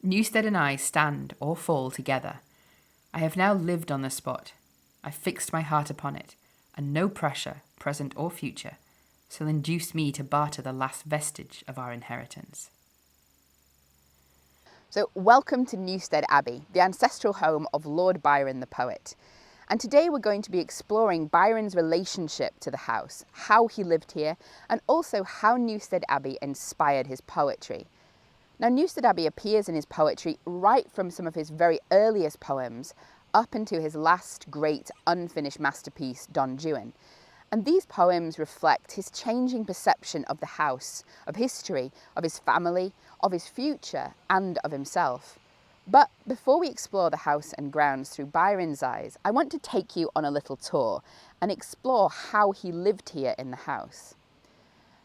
Newstead and I stand or fall together. I have now lived on the spot. I fixed my heart upon it, and no pressure, present or future, shall induce me to barter the last vestige of our inheritance. So welcome to Newstead Abbey, the ancestral home of Lord Byron the poet. And today we're going to be exploring Byron's relationship to the house, how he lived here, and also how Newstead Abbey inspired his poetry. Now, Newstead Abbey appears in his poetry right from some of his very earliest poems up into his last great unfinished masterpiece, Don Juan. And these poems reflect his changing perception of the house, of history, of his family, of his future, and of himself. But before we explore the house and grounds through Byron's eyes, I want to take you on a little tour and explore how he lived here in the house.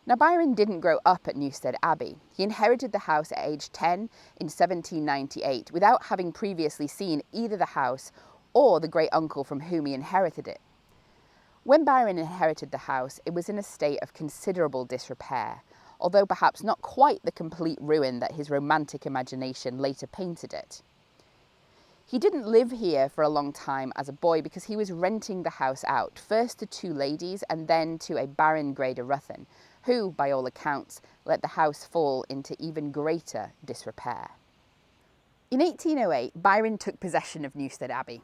Now, Byron didn't grow up at Newstead Abbey. He inherited the house at age 10 in 1798 without having previously seen either the house or the great uncle from whom he inherited it. When Byron inherited the house, it was in a state of considerable disrepair, although perhaps not quite the complete ruin that his romantic imagination later painted it. He didn't live here for a long time as a boy because he was renting the house out, first to two ladies and then to a Baron Grey de Ruthin, who, by all accounts, let the house fall into even greater disrepair. In 1808, Byron took possession of Newstead Abbey.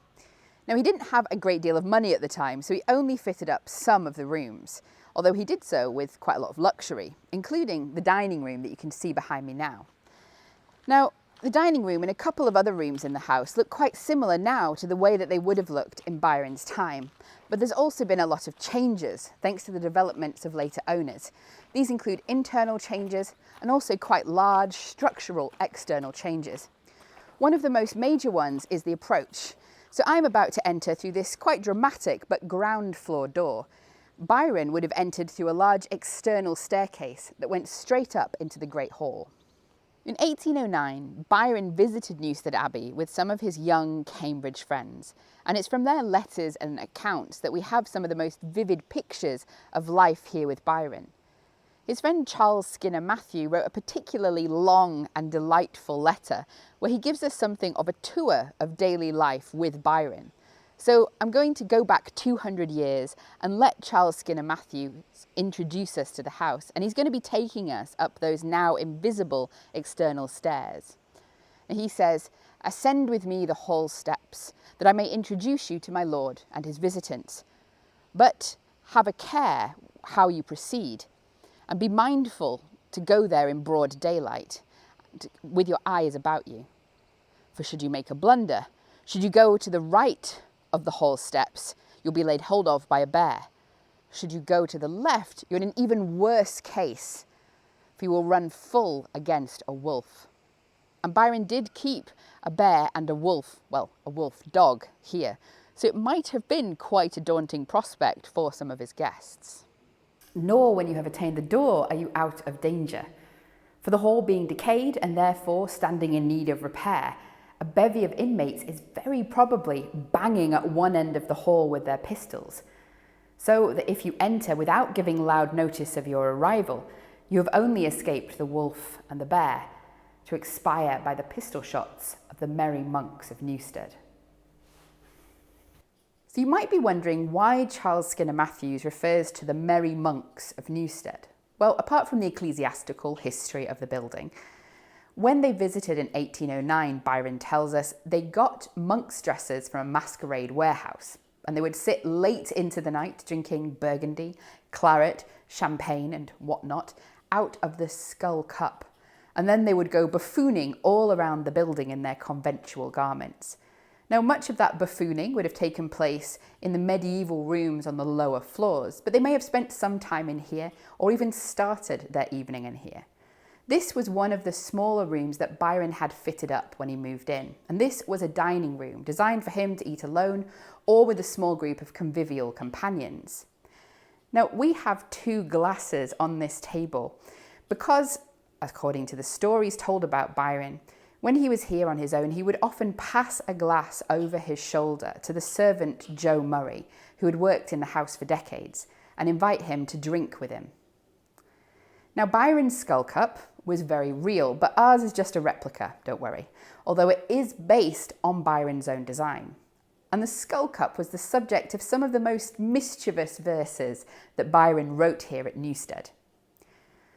Now, he didn't have a great deal of money at the time, so he only fitted up some of the rooms, although he did so with quite a lot of luxury, including the dining room that you can see behind me now. Now, the dining room and a couple of other rooms in the house look quite similar now to the way that they would have looked in Byron's time. But there's also been a lot of changes thanks to the developments of later owners. These include internal changes and also quite large structural external changes. One of the most major ones is the approach. So I'm about to enter through this quite dramatic but ground floor door. Byron would have entered through a large external staircase that went straight up into the Great Hall. In 1809, Byron visited Newstead Abbey with some of his young Cambridge friends, and it's from their letters and accounts that we have some of the most vivid pictures of life here with Byron. His friend Charles Skinner Matthew wrote a particularly long and delightful letter where he gives us something of a tour of daily life with Byron. So I'm going to go back 200 years and let Charles Skinner Matthews introduce us to the house, and he's going to be taking us up those now invisible external stairs. And he says, "Ascend with me the hall steps, that I may introduce you to my lord and his visitants. But have a care how you proceed, and be mindful to go there in broad daylight, with your eyes about you. For should you make a blunder, should you go to the right of the hall steps, you'll be laid hold of by a bear. Should you go to the left, you're in an even worse case, for you will run full against a wolf." And Byron did keep a bear and a wolf dog here, so it might have been quite a daunting prospect for some of his guests. Nor when you have attained the door are you out of danger. For the hall being decayed and therefore standing in need of repair, a bevy of inmates is very probably banging at one end of the hall with their pistols. So that if you enter without giving loud notice of your arrival, you have only escaped the wolf and the bear, to expire by the pistol shots of the merry monks of Newstead. So you might be wondering why Charles Skinner Matthews refers to the merry monks of Newstead. Well, apart from the ecclesiastical history of the building, when they visited in 1809, Byron tells us, they got monks' dresses from a masquerade warehouse, and they would sit late into the night drinking Burgundy, claret, champagne and whatnot out of the skull cup, and then they would go buffooning all around the building in their conventual garments. Now, much of that buffooning would have taken place in the medieval rooms on the lower floors, but they may have spent some time in here or even started their evening in here. This was one of the smaller rooms that Byron had fitted up when he moved in, and this was a dining room designed for him to eat alone or with a small group of convivial companions. Now, we have two glasses on this table because, according to the stories told about Byron, when he was here on his own, he would often pass a glass over his shoulder to the servant Joe Murray, who had worked in the house for decades, and invite him to drink with him. Now, Byron's skull cup, was very real, but ours is just a replica, don't worry, although it is based on Byron's own design. And the skull cup was the subject of some of the most mischievous verses that Byron wrote here at Newstead.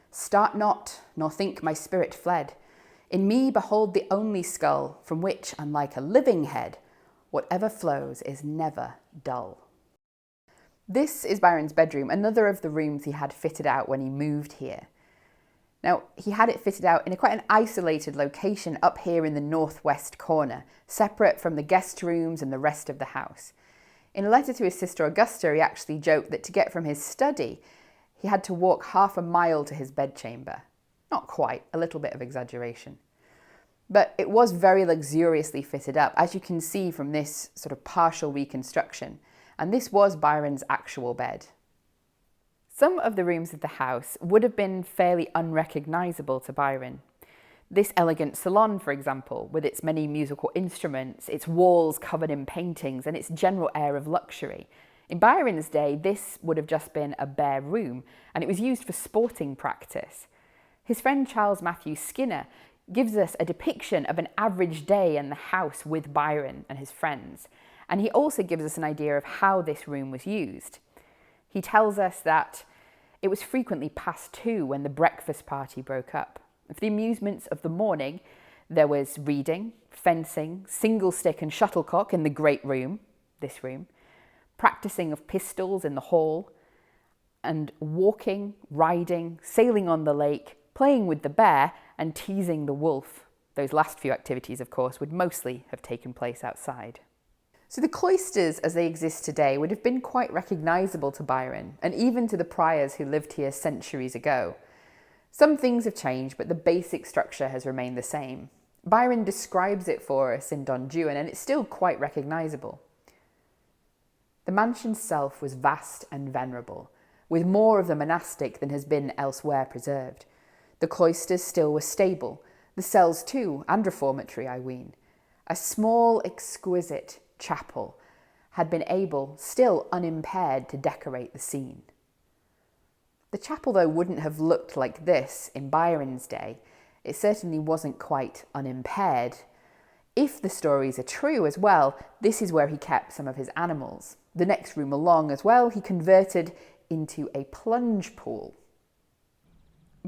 Start not, nor think my spirit fled. In me behold the only skull, from which, unlike a living head, whatever flows is never dull. This is Byron's bedroom, another of the rooms he had fitted out when he moved here. Now, he had it fitted out in quite an isolated location up here in the northwest corner, separate from the guest rooms and the rest of the house. In a letter to his sister Augusta, he actually joked that to get from his study, he had to walk half a mile to his bedchamber. Not quite, a little bit of exaggeration. But it was very luxuriously fitted up, as you can see from this sort of partial reconstruction. And this was Byron's actual bed. Some of the rooms of the house would have been fairly unrecognisable to Byron. This elegant salon, for example, with its many musical instruments, its walls covered in paintings, and its general air of luxury. In Byron's day, this would have just been a bare room, and it was used for sporting practice. His friend Charles Matthew Skinner gives us a depiction of an average day in the house with Byron and his friends, and he also gives us an idea of how this room was used. He tells us that it was frequently past 2 when the breakfast party broke up. For the amusements of the morning, there was reading, fencing, single stick and shuttlecock in the great room, this room, practicing of pistols in the hall, and walking, riding, sailing on the lake, playing with the bear and teasing the wolf. Those last few activities, of course, would mostly have taken place outside. So the cloisters as they exist today would have been quite recognisable to Byron, and even to the priors who lived here centuries ago. Some things have changed, but the basic structure has remained the same. Byron describes it for us in Don Juan, and it's still quite recognisable. The mansion's self was vast and venerable, with more of the monastic than has been elsewhere preserved. The cloisters still were stable, the cells too, and reformatory, I ween. A small, exquisite chapel had been able, still unimpaired, to decorate the scene. The chapel, though, wouldn't have looked like this in Byron's day. It certainly wasn't quite unimpaired. If the stories are true as well, this is where he kept some of his animals. The next room along as well, he converted into a plunge pool.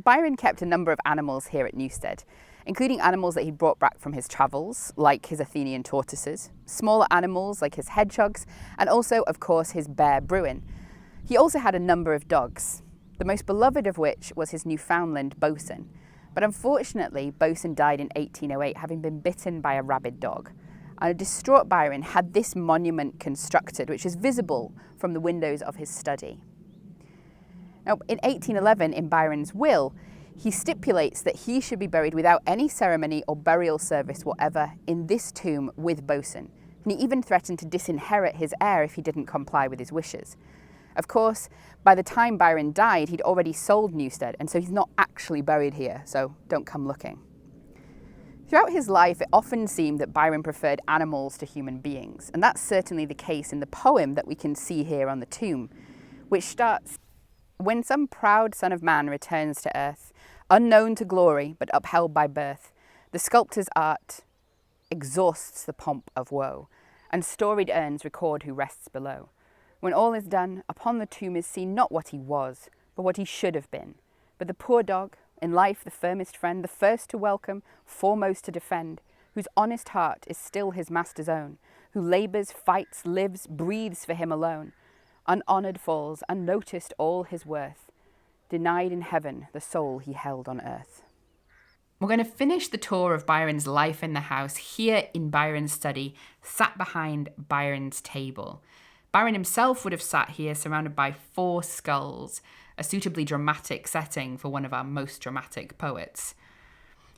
Byron kept a number of animals here at Newstead, including animals that he brought back from his travels, like his Athenian tortoises, smaller animals like his hedgehogs, and also, of course, his bear Bruin. He also had a number of dogs, the most beloved of which was his Newfoundland Bosun. But unfortunately, Bosun died in 1808, having been bitten by a rabid dog. And a distraught Byron had this monument constructed, which is visible from the windows of his study. Now, in 1811, in Byron's will, he stipulates that he should be buried without any ceremony or burial service whatever in this tomb with Bosun. And he even threatened to disinherit his heir if he didn't comply with his wishes. Of course, by the time Byron died, he'd already sold Newstead, and so he's not actually buried here, so don't come looking. Throughout his life, it often seemed that Byron preferred animals to human beings, and that's certainly the case in the poem that we can see here on the tomb, which starts, "When some proud son of man returns to earth, unknown to glory, but upheld by birth, the sculptor's art exhausts the pomp of woe, and storied urns record who rests below. When all is done, upon the tomb is seen not what he was, but what he should have been. But the poor dog, in life the firmest friend, the first to welcome, foremost to defend, whose honest heart is still his master's own, who labours, fights, lives, breathes for him alone, unhonoured falls, unnoticed all his worth, denied in heaven the soul he held on earth." We're going to finish the tour of Byron's life in the house here in Byron's study, sat behind Byron's table. Byron himself would have sat here surrounded by 4 skulls, a suitably dramatic setting for one of our most dramatic poets.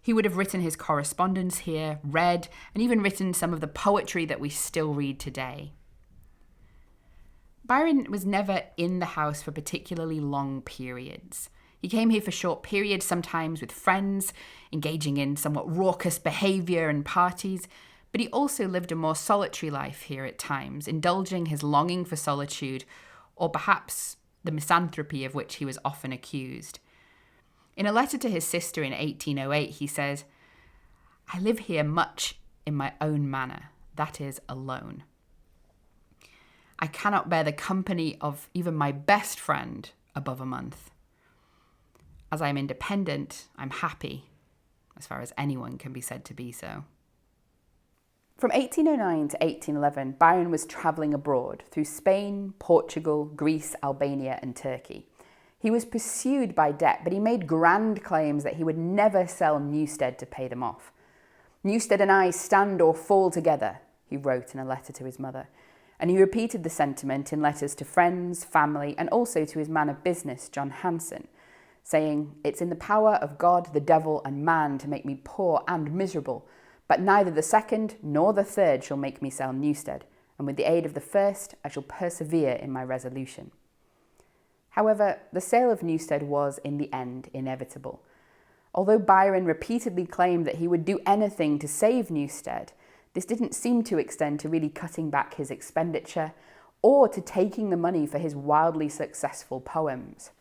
He would have written his correspondence here, read, and even written some of the poetry that we still read today. Byron was never in the house for particularly long periods. He came here for short periods, sometimes with friends, engaging in somewhat raucous behaviour and parties, but he also lived a more solitary life here at times, indulging his longing for solitude, or perhaps the misanthropy of which he was often accused. In a letter to his sister in 1808, he says, "I live here much in my own manner, that is, alone. I cannot bear the company of even my best friend above a month. As I am independent, I'm happy, as far as anyone can be said to be so." From 1809 to 1811, Byron was travelling abroad through Spain, Portugal, Greece, Albania and Turkey. He was pursued by debt, but he made grand claims that he would never sell Newstead to pay them off. "Newstead and I stand or fall together," he wrote in a letter to his mother, and he repeated the sentiment in letters to friends, family, and also to his man of business, John Hanson, saying, "It's in the power of God, the devil, and man to make me poor and miserable, but neither the second nor the third shall make me sell Newstead, and with the aid of the first I shall persevere in my resolution." However, the sale of Newstead was, in the end, inevitable. Although Byron repeatedly claimed that he would do anything to save Newstead, this didn't seem to extend to really cutting back his expenditure or to taking the money for his wildly successful poems.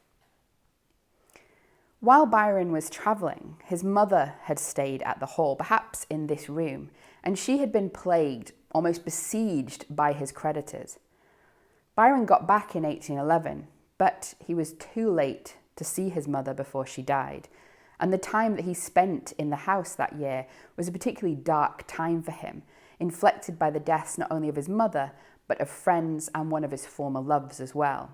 While Byron was travelling, his mother had stayed at the Hall, perhaps in this room, and she had been plagued, almost besieged by his creditors. Byron got back in 1811, but he was too late to see his mother before she died, and the time that he spent in the house that year was a particularly dark time for him, inflected by the deaths not only of his mother, but of friends and one of his former loves as well.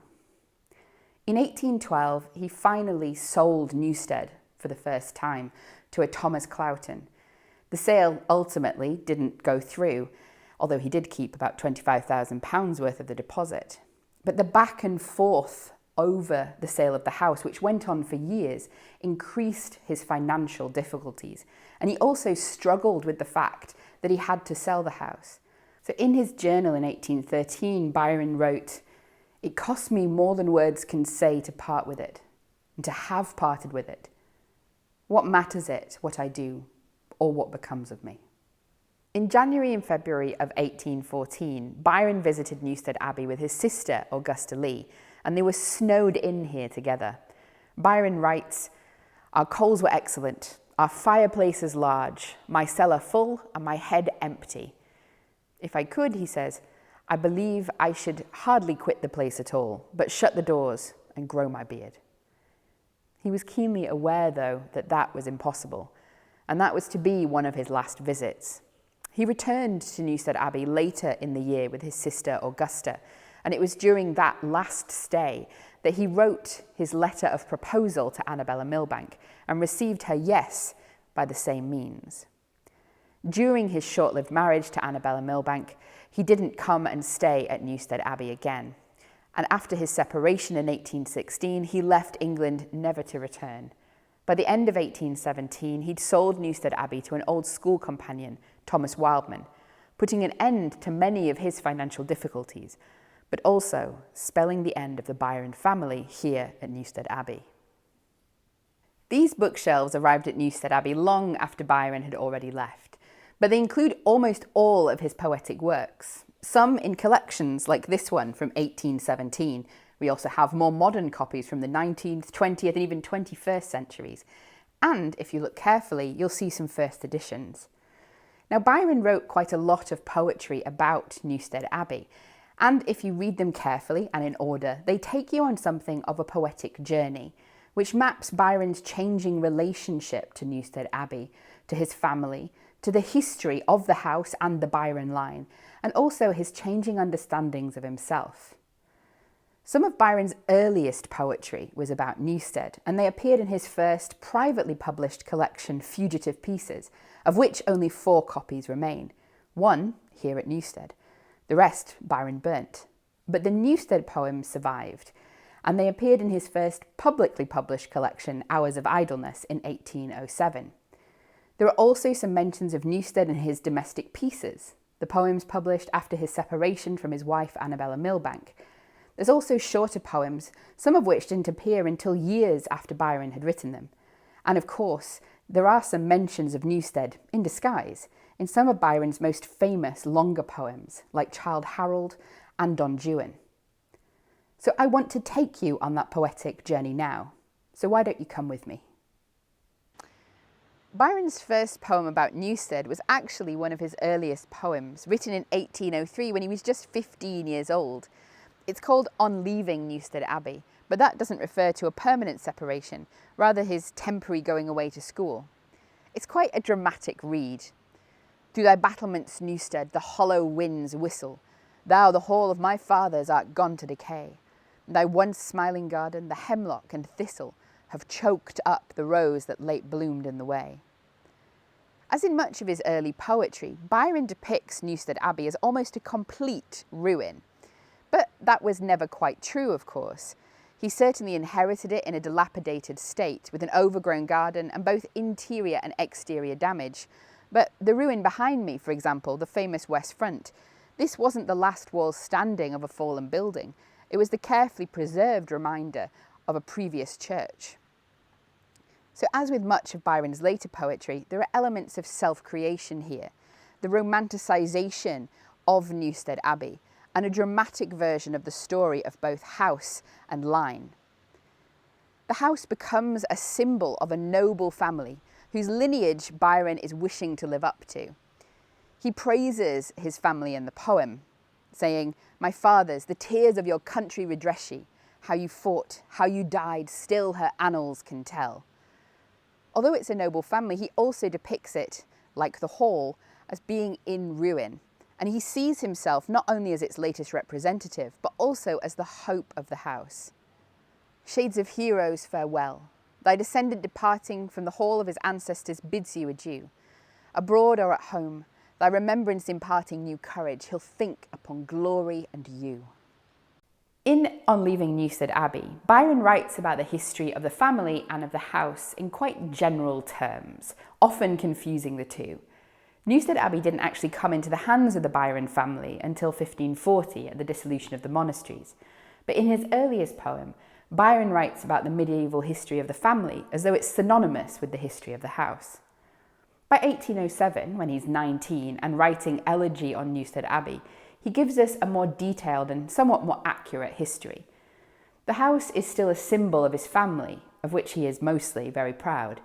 In 1812, he finally sold Newstead for the first time to a Thomas Cloughton. The sale ultimately didn't go through, although he did keep about £25,000 worth of the deposit. But the back and forth over the sale of the house, which went on for years, increased his financial difficulties. And he also struggled with the fact that he had to sell the house. So in his journal in 1813, Byron wrote, "It cost me more than words can say to part with it, and to have parted with it. What matters it, what I do, or what becomes of me?" In January and February of 1814, Byron visited Newstead Abbey with his sister, Augusta Lee, and they were snowed in here together. Byron writes, "Our coals were excellent, our fireplaces large, my cellar full and my head empty. If I could," he says, "I believe I should hardly quit the place at all, but shut the doors and grow my beard." He was keenly aware, though, that that was impossible, and that was to be one of his last visits. He returned to Newstead Abbey later in the year with his sister Augusta, and it was during that last stay that he wrote his letter of proposal to Annabella Milbank and received her yes by the same means. During his short-lived marriage to Annabella Milbank, he didn't come and stay at Newstead Abbey again, and after his separation in 1816, he left England never to return. By the end of 1817, he'd sold Newstead Abbey to an old school companion, Thomas Wildman, putting an end to many of his financial difficulties, but also spelling the end of the Byron family here at Newstead Abbey. These bookshelves arrived at Newstead Abbey long after Byron had already left, but they include almost all of his poetic works, some in collections like this one from 1817. We also have more modern copies from the 19th, 20th and even 21st centuries. And if you look carefully, you'll see some first editions. Now, Byron wrote quite a lot of poetry about Newstead Abbey, and if you read them carefully and in order, they take you on something of a poetic journey, which maps Byron's changing relationship to Newstead Abbey, to his family, to the history of the house and the Byron line, and also his changing understandings of himself. Some of Byron's earliest poetry was about Newstead, and they appeared in his first privately published collection, Fugitive Pieces, of which only 4 copies remain. One here at Newstead. The rest Byron burnt. But the Newstead poems survived, and they appeared in his first publicly published collection, Hours of Idleness, in 1807. There are also some mentions of Newstead and his domestic pieces, the poems published after his separation from his wife Annabella Milbank. There's also shorter poems, some of which didn't appear until years after Byron had written them. And of course, there are some mentions of Newstead, in disguise, in some of Byron's most famous longer poems, like Childe Harold and Don Juan. So I want to take you on that poetic journey now. So why don't you come with me? Byron's first poem about Newstead was actually one of his earliest poems, written in 1803 when he was just 15 years old. It's called On Leaving Newstead Abbey, but that doesn't refer to a permanent separation, rather his temporary going away to school. It's quite a dramatic read. Through thy battlements, Newstead, the hollow winds whistle. Thou, the hall of my fathers, art gone to decay. Thy once smiling garden, the hemlock and thistle, have choked up the rose that late bloomed in the way. As in much of his early poetry, Byron depicts Newstead Abbey as almost a complete ruin. But that was never quite true, of course. He certainly inherited it in a dilapidated state, with an overgrown garden and both interior and exterior damage. But the ruin behind me, for example, the famous West Front, this wasn't the last wall standing of a fallen building. It was the carefully preserved reminder of a previous church. So as with much of Byron's later poetry, there are elements of self-creation here, the romanticisation of Newstead Abbey, and a dramatic version of the story of both house and line. The house becomes a symbol of a noble family whose lineage Byron is wishing to live up to. He praises his family in the poem, saying, "My fathers, the tears of your country redress ye. How you fought, how you died, still her annals can tell." Although it's a noble family, he also depicts it, like the hall, as being in ruin. And he sees himself not only as its latest representative, but also as the hope of the house. Shades of heroes, farewell. Thy descendant departing from the hall of his ancestors bids you adieu. Abroad or at home, thy remembrance imparting new courage, he'll think upon glory and you. In On Leaving Newstead Abbey, Byron writes about the history of the family and of the house in quite general terms, often confusing the two. Newstead Abbey didn't actually come into the hands of the Byron family until 1540 at the dissolution of the monasteries. But in his earliest poem, Byron writes about the medieval history of the family as though it's synonymous with the history of the house. By 1807, when he's 19 and writing Elegy on Newstead Abbey, he gives us a more detailed and somewhat more accurate history. The house is still a symbol of his family, of which he is mostly very proud,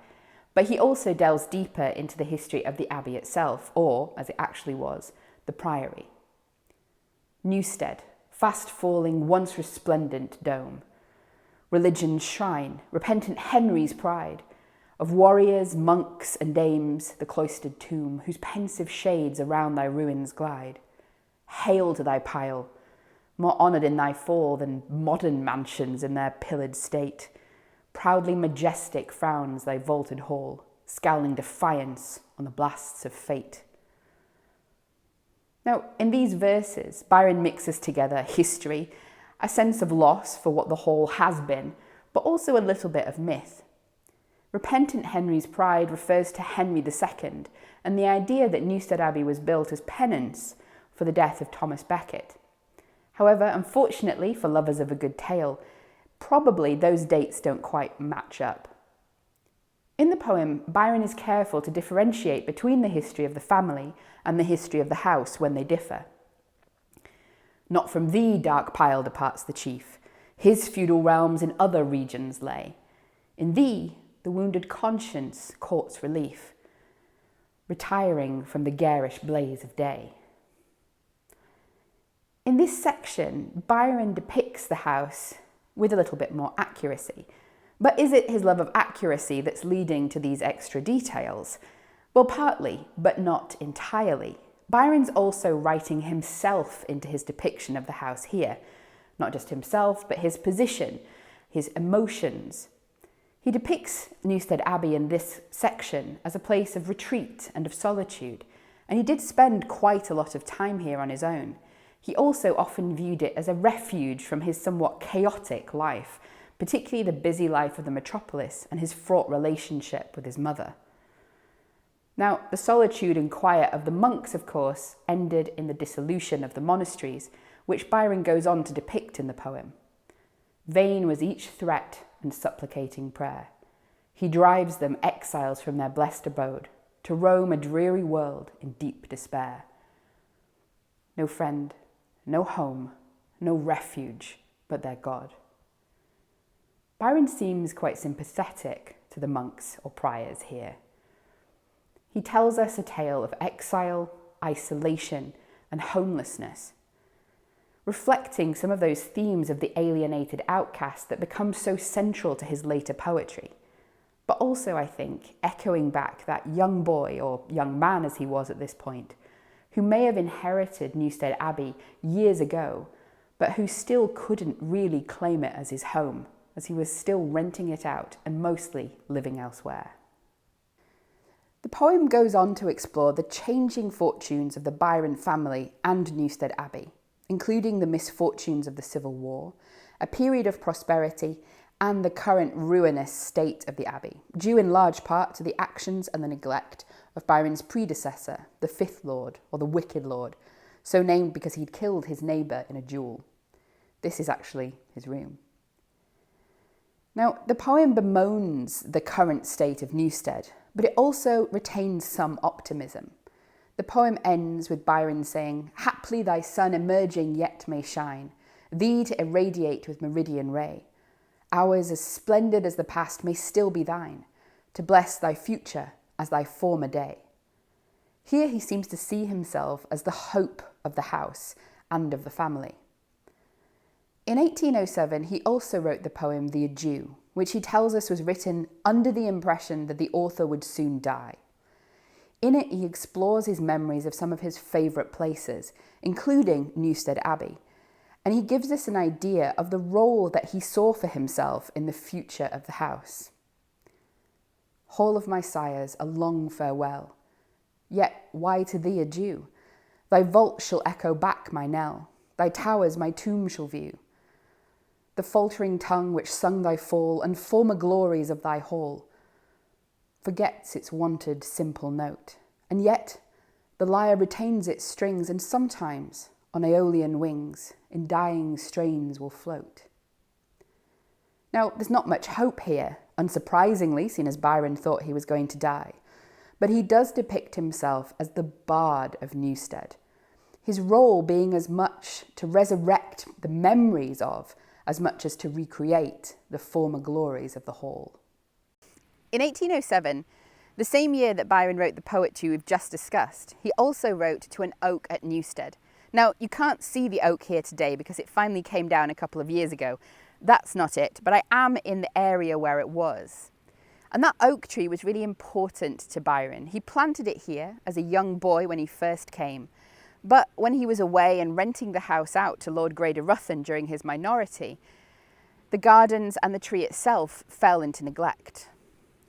but he also delves deeper into the history of the abbey itself, or, as it actually was, the priory. Newstead, fast-falling, once resplendent dome, religion's shrine, repentant Henry's pride, of warriors, monks, and dames, the cloistered tomb, whose pensive shades around thy ruins glide. Hail to thy pile, more honoured in thy fall than modern mansions in their pillared state. Proudly majestic frowns thy vaulted hall, scowling defiance on the blasts of fate. Now, in these verses, Byron mixes together history, a sense of loss for what the hall has been, but also a little bit of myth. Repentant Henry's pride refers to Henry II and the idea that Newstead Abbey was built as penance for the death of Thomas Becket. However, unfortunately for lovers of a good tale, probably those dates don't quite match up. In the poem, Byron is careful to differentiate between the history of the family and the history of the house when they differ. Not from thee, dark pile, departs the chief. His feudal realms in other regions lay. In thee, the wounded conscience courts relief, retiring from the garish blaze of day. In this section, Byron depicts the house with a little bit more accuracy. But is it his love of accuracy that's leading to these extra details? Well, partly, but not entirely. Byron's also writing himself into his depiction of the house here. Not just himself, but his position, his emotions. He depicts Newstead Abbey in this section as a place of retreat and of solitude, and he did spend quite a lot of time here on his own. He also often viewed it as a refuge from his somewhat chaotic life, particularly the busy life of the metropolis and his fraught relationship with his mother. Now, the solitude and quiet of the monks, of course, ended in the dissolution of the monasteries, which Byron goes on to depict in the poem. Vain was each threat and supplicating prayer. He drives them, exiles from their blessed abode, to roam a dreary world in deep despair. No friend, no home, no refuge but their God. Byron seems quite sympathetic to the monks or priors here. He tells us a tale of exile, isolation, and homelessness, reflecting some of those themes of the alienated outcast that become so central to his later poetry. But also, I think, echoing back that young boy, or young man as he was at this point, who may have inherited Newstead Abbey years ago, but who still couldn't really claim it as his home, as he was still renting it out and mostly living elsewhere. The poem goes on to explore the changing fortunes of the Byron family and Newstead Abbey, including the misfortunes of the Civil War, a period of prosperity, and the current ruinous state of the Abbey, due in large part to the actions and the neglect of Byron's predecessor, the Fifth Lord, or the Wicked Lord, so named because he'd killed his neighbour in a duel. This is actually his room. Now, the poem bemoans the current state of Newstead, but it also retains some optimism. The poem ends with Byron saying, "Haply thy sun emerging yet may shine, thee to irradiate with meridian ray. Hours as splendid as the past may still be thine, to bless thy future as thy former day." Here he seems to see himself as the hope of the house and of the family. In 1807, he also wrote the poem The Adieu, which he tells us was written under the impression that the author would soon die. In it, he explores his memories of some of his favourite places, including Newstead Abbey, and he gives us an idea of the role that he saw for himself in the future of the house. "Hall of my sires, a long farewell. Yet why to thee adieu? Thy vault shall echo back my knell, thy towers my tomb shall view. The faltering tongue which sung thy fall and former glories of thy hall forgets its wonted simple note, and yet the lyre retains its strings, and sometimes on aeolian wings in dying strains will float." Now, there's not much hope here, unsurprisingly, seeing as Byron thought he was going to die, but he does depict himself as the bard of Newstead, his role being as much to resurrect the memories of as much as to recreate the former glories of the hall. In 1807, the same year that Byron wrote the poetry we've just discussed, he also wrote To an Oak at Newstead. Now, you can't see the oak here today because it finally came down a couple of years ago. That's not it, but I am in the area where it was. And that oak tree was really important to Byron. He planted it here as a young boy when he first came. But when he was away and renting the house out to Lord Grey de Ruthen during his minority, the gardens and the tree itself fell into neglect.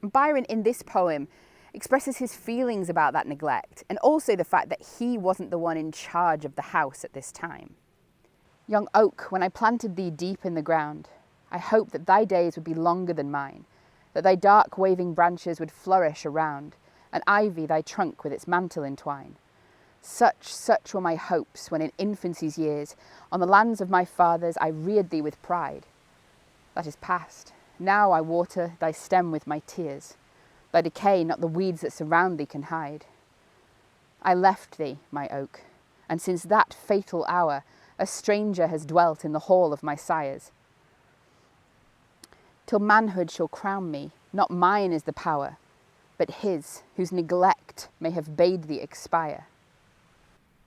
Byron, in this poem, expresses his feelings about that neglect and also the fact that he wasn't the one in charge of the house at this time. "Young oak, when I planted thee deep in the ground, I hoped that thy days would be longer than mine, that thy dark waving branches would flourish around, and ivy thy trunk with its mantle entwine. Such were my hopes when in infancy's years on the lands of my fathers I reared thee with pride. That is past. Now I water thy stem with my tears. Thy decay not the weeds that surround thee can hide. I left thee, my oak, and since that fatal hour a stranger has dwelt in the hall of my sires. Till manhood shall crown me, not mine is the power, but his, whose neglect may have bade thee expire."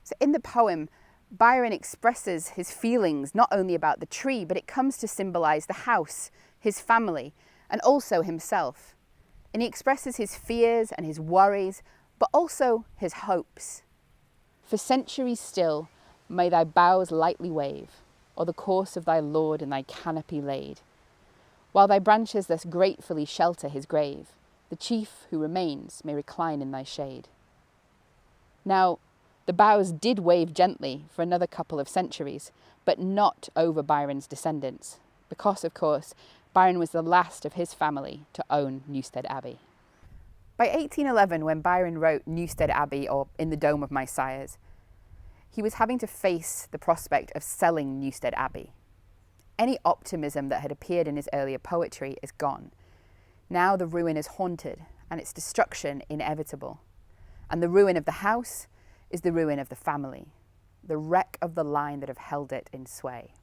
So in the poem, Byron expresses his feelings not only about the tree, but it comes to symbolise the house, his family, and also himself. And he expresses his fears and his worries, but also his hopes. "For centuries still may thy boughs lightly wave, or the corse of thy Lord in thy canopy laid. While thy branches thus gratefully shelter his grave, the chief who remains may recline in thy shade." Now, the boughs did wave gently for another couple of centuries, but not over Byron's descendants, because, of course, Byron was the last of his family to own Newstead Abbey. By 1811, when Byron wrote Newstead Abbey, or In the Dome of My Sires, he was having to face the prospect of selling Newstead Abbey. Any optimism that had appeared in his earlier poetry is gone. Now the ruin is haunted, and its destruction inevitable. And the ruin of the house is the ruin of the family, the wreck of the line that have held it in sway.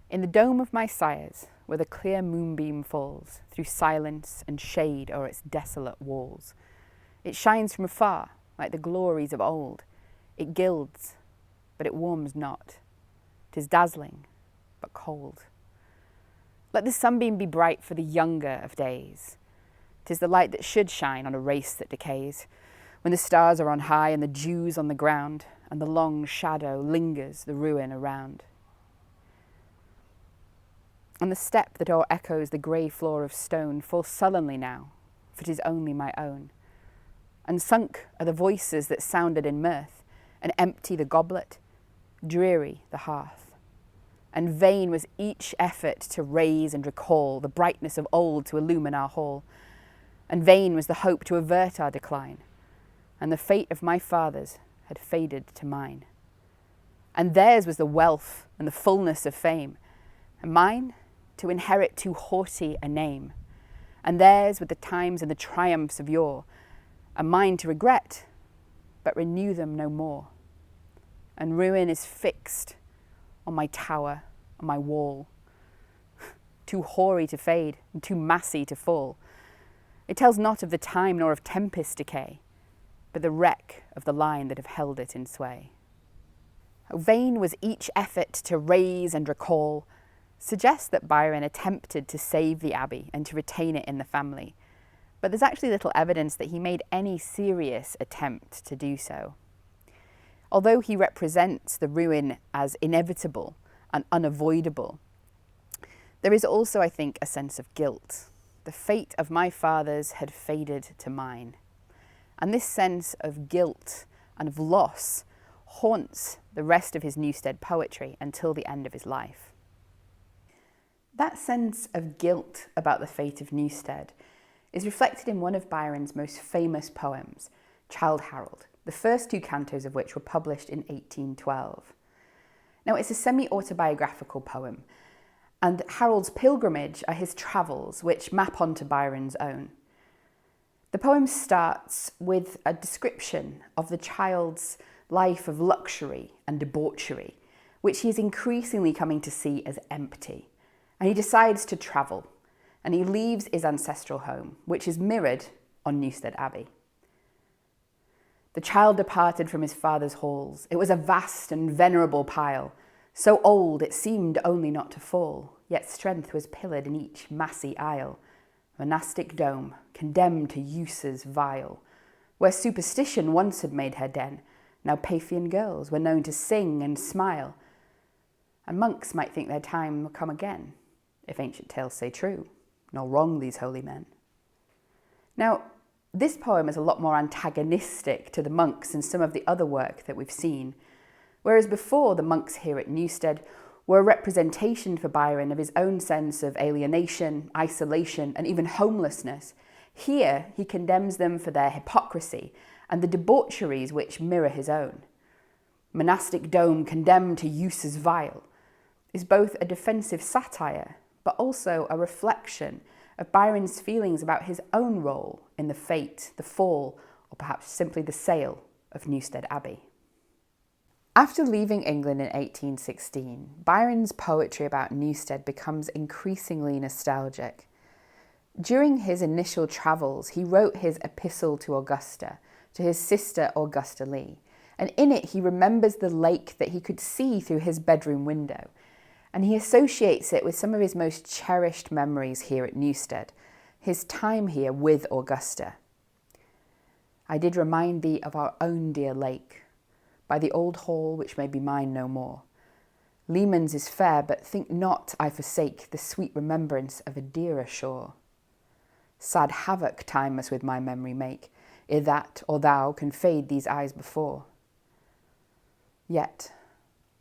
"In the dome of my sires, where the clear moonbeam falls through silence and shade o'er its desolate walls, It shines from afar, like the glories of old. It gilds, but it warms not. 'Tis dazzling, but cold. Let the sunbeam be bright for the younger of days. 'Tis the light that should shine on a race that decays, when the stars are on high and the dew's on the ground, and the long shadow lingers the ruin around. And the step that o'er-echoes the grey floor of stone falls sullenly now, for 'tis only my own. And sunk are the voices that sounded in mirth, and empty the goblet, dreary the hearth. And vain was each effort to raise and recall the brightness of old to illumine our hall. And vain was the hope to avert our decline, and the fate of my fathers had faded to mine. And theirs was the wealth and the fullness of fame, and mine to inherit too haughty a name. And theirs with the times and the triumphs of yore, and mine to regret, but renew them no more. And ruin is fixed on my tower, on my wall, too hoary to fade, and too massy to fall. It tells not of the time nor of tempest decay, but the wreck of the line that have held it in sway. How vain was each effort to raise and recall, suggests that Byron attempted to save the abbey and to retain it in the family, but there's actually little evidence that he made any serious attempt to do so. Although he represents the ruin as inevitable and unavoidable, there is also, I think, a sense of guilt. The fate of my fathers had faded to mine. And this sense of guilt and of loss haunts the rest of his Newstead poetry until the end of his life. That sense of guilt about the fate of Newstead is reflected in one of Byron's most famous poems, Childe Harold, the first two cantos of which were published in 1812. Now, it's a semi-autobiographical poem, and Harold's pilgrimage are his travels, which map onto Byron's own. The poem starts with a description of the child's life of luxury and debauchery, which he is increasingly coming to see as empty. And he decides to travel, and he leaves his ancestral home, which is mirrored on Newstead Abbey. The child departed from his father's halls. It was a vast and venerable pile, so old it seemed only not to fall, yet strength was pillared in each massy aisle. Monastic dome, condemned to uses vile, where superstition once had made her den, now Paphian girls were known to sing and smile, and monks might think their time will come again, if ancient tales say true, nor wrong these holy men. Now, this poem is a lot more antagonistic to the monks than some of the other work that we've seen, whereas before the monks here at Newstead were a representation for Byron of his own sense of alienation, isolation, and even homelessness. Here, he condemns them for their hypocrisy and the debaucheries which mirror his own. Monastic dome, condemned to uses vile, is both a defensive satire, but also a reflection of Byron's feelings about his own role in the fate, the fall, or perhaps simply the sale of Newstead Abbey. After leaving England in 1816, Byron's poetry about Newstead becomes increasingly nostalgic. During his initial travels, he wrote his Epistle to Augusta, to his sister Augusta Lee, and in it he remembers the lake that he could see through his bedroom window, and he associates it with some of his most cherished memories here at Newstead, his time here with Augusta. I did remind thee of our own dear lake, by the old hall which may be mine no more. Leman's is fair, but think not I forsake the sweet remembrance of a dearer shore. Sad havoc time must with my memory make, ere that or thou can fade these eyes before. Yet,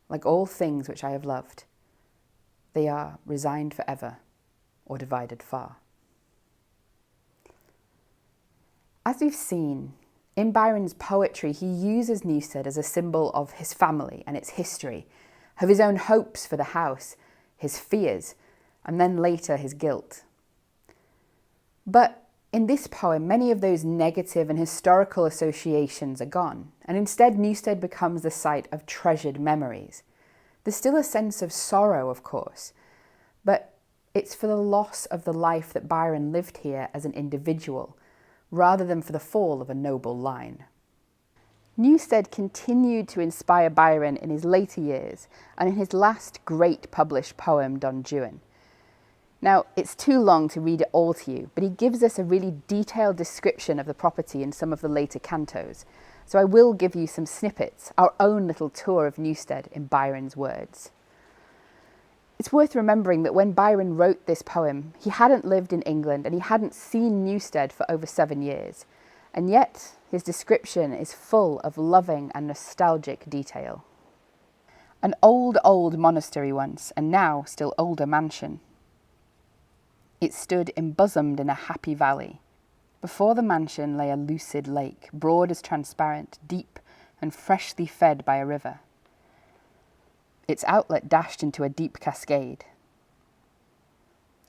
like all things which I have loved, they are resigned for ever, or divided far. As we've seen, in Byron's poetry, he uses Newstead as a symbol of his family and its history, of his own hopes for the house, his fears, and then later his guilt. But in this poem, many of those negative and historical associations are gone, and instead Newstead becomes the site of treasured memories. There's still a sense of sorrow, of course, but it's for the loss of the life that Byron lived here as an individual, rather than for the fall of a noble line. Newstead continued to inspire Byron in his later years and in his last great published poem, Don Juan. Now, it's too long to read it all to you, but he gives us a really detailed description of the property in some of the later cantos. So I will give you some snippets, our own little tour of Newstead in Byron's words. It's worth remembering that when Byron wrote this poem, he hadn't lived in England and he hadn't seen Newstead for over 7 years. And yet, his description is full of loving and nostalgic detail. An old monastery once, and now still older mansion. It stood embosomed in a happy valley. Before the mansion lay a lucid lake, broad as transparent, deep and freshly fed by a river. Its outlet dashed into a deep cascade.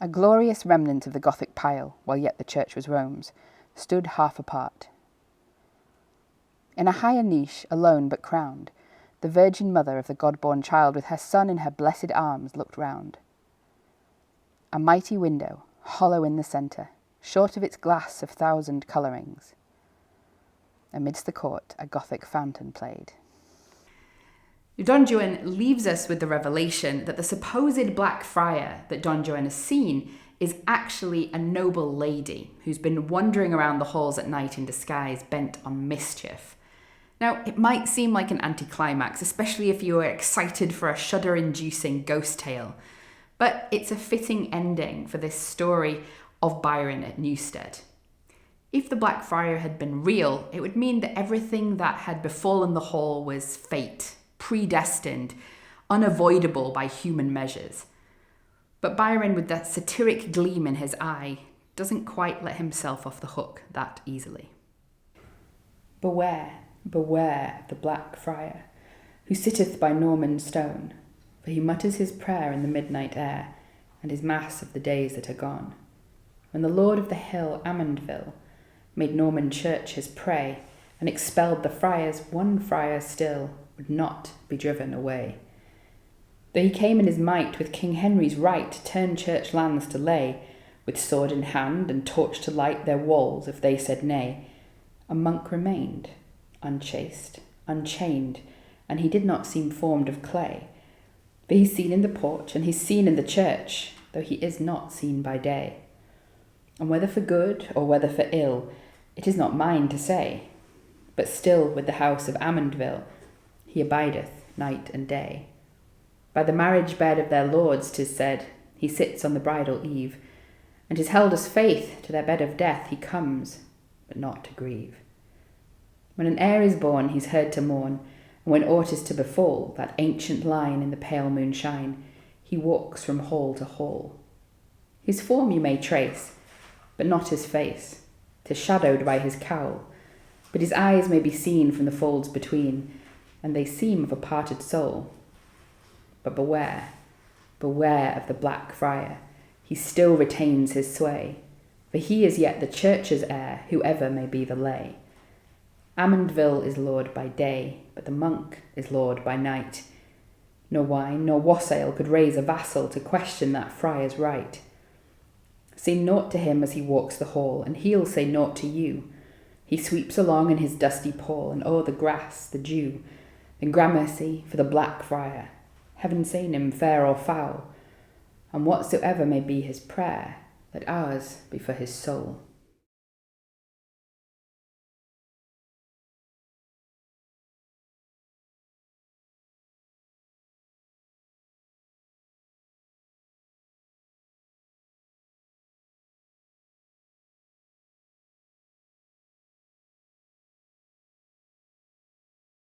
A glorious remnant of the Gothic pile, while yet the church was Rome's, stood half apart. In a higher niche, alone but crowned, the Virgin Mother of the God-born child with her son in her blessed arms looked round. A mighty window, hollow in the centre, short of its glass of 1,000 colourings. Amidst the court, a Gothic fountain played. Don Juan leaves us with the revelation that the supposed Black Friar that Don Juan has seen is actually a noble lady who's been wandering around the halls at night in disguise, bent on mischief. Now, it might seem like an anticlimax, especially if you are excited for a shudder-inducing ghost tale, but it's a fitting ending for this story of Byron at Newstead. If the Black Friar had been real, it would mean that everything that had befallen the hall was fate, predestined, unavoidable by human measures. But Byron, with that satiric gleam in his eye, doesn't quite let himself off the hook that easily. Beware, beware of the Black Friar, who sitteth by Norman stone, for he mutters his prayer in the midnight air, and his mass of the days that are gone. When the Lord of the hill, Amundeville, made Norman church his prey, and expelled the friars, one friar still would not be driven away. Though he came in his might with King Henry's right to turn church lands to lay, with sword in hand and torch to light their walls if they said nay, a monk remained, unchaste, unchained, and he did not seem formed of clay. For he's seen in the porch, and he's seen in the church, though he is not seen by day. And whether for good or whether for ill, it is not mine to say. But still with the house of Amundeville he abideth night and day. By the marriage bed of their lords, 'tis said, he sits on the bridal eve, and 'tis held as faith to their bed of death he comes, but not to grieve. When an heir is born, he's heard to mourn, and when aught is to befall, that ancient line in the pale moonshine, he walks from hall to hall. His form you may trace, but not his face, 'tis shadowed by his cowl, but his eyes may be seen from the folds between, and they seem of a parted soul. But beware, beware of the Black Friar, he still retains his sway, for he is yet the church's heir, whoever may be the lay. Amundeville is lord by day, but the monk is lord by night. Nor wine nor wassail could raise a vassal to question that friar's right. Say naught to him as he walks the hall, and he'll say naught to you. He sweeps along in his dusty pall, and o'er the grass the dew. Then gramercy for the Black Friar, heaven sane him fair or foul, and whatsoever may be his prayer, let ours be for his soul.